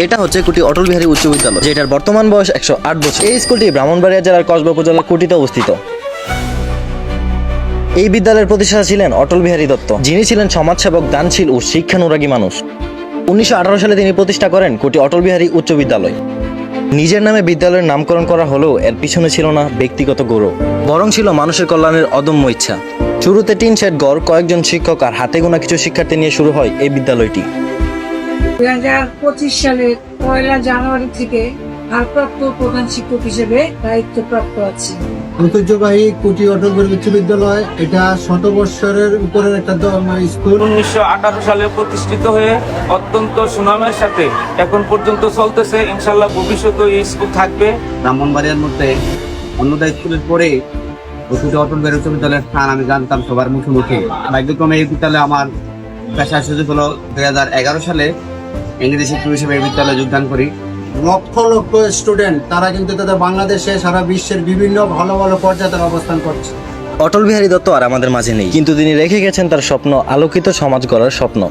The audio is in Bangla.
এটা হচ্ছে কুটি অটল বিহারী উচ্চ বিদ্যালয়, যেটার বর্তমান বয়স 108 বছর। এই স্কুলটি ব্রাহ্মণবাড়িয়া জেলার কসবা উপজেলার কুটিতে অবস্থিত। এই বিদ্যালয়ের প্রতিষ্ঠাতা ছিলেন অটল বিহারী দত্ত, যিনি ছিলেন সমাজসেবক, দানশীল ও শিক্ষানুরাগী মানুষ। 1918 সালে তিনি প্রতিষ্ঠা করেন কুটি অটল বিহারী উচ্চ বিদ্যালয়। নিজের নামে বিদ্যালয়ের নামকরণ করা হলেও এর পিছনে ছিল না ব্যক্তিগত গৌরব, বরং ছিল মানুষের কল্যাণের অদম্য ইচ্ছা। শুরুতে টিন শেড ঘর, কয়েকজন শিক্ষক আর হাতে গোনা কিছু শিক্ষার্থী নিয়ে শুরু হয় এই বিদ্যালয়টি। 2025 সালের 1 জানুয়ারি থেকে ভারপ্রাপ্ত প্রধান শিক্ষক হিসেবে দায়িত্বপ্রাপ্ত আছি। ঐতিহ্যবাহী কুটি অটল বিহারী উচ্চ বিদ্যালয়, এটা 100 বৎসরের উপরের একটা স্কুল। 1918 সালে প্রতিষ্ঠিত হয়ে অত্যন্ত সুনামের সাথে এখন পর্যন্ত চলতেছে। ইনশাল্লাহ ভবিষ্যতে এই স্কুল থাকবে। ব্রাহ্মণবাড়িয়ার মধ্যে অন্যদা স্কুলের পরে কুটি অটল বিহারী উচ্চ বিদ্যালয়ের স্থান আমি জানতাম সবার মুখে মুখে। ভাগ্যক্রমে এই বিদ্যালয়ে আমার পেশার সুযোগ হলো 2011 সালে ইংরেজি শিক্ষক হিসেবে এই বিদ্যালয়ে যোগদান করি। লক্ষ লক্ষ স্টুডেন্ট, তারা কিন্তু তাদের বাংলাদেশে সারা বিশ্বের বিভিন্ন ভালো ভালো পর্যায়ে তারা অবস্থান করছে। অটল বিহারী দত্ত আর আমাদের মাঝে নেই, কিন্তু তিনি রেখে গেছেন তার স্বপ্ন, আলোকিত সমাজ গড়ার স্বপ্ন।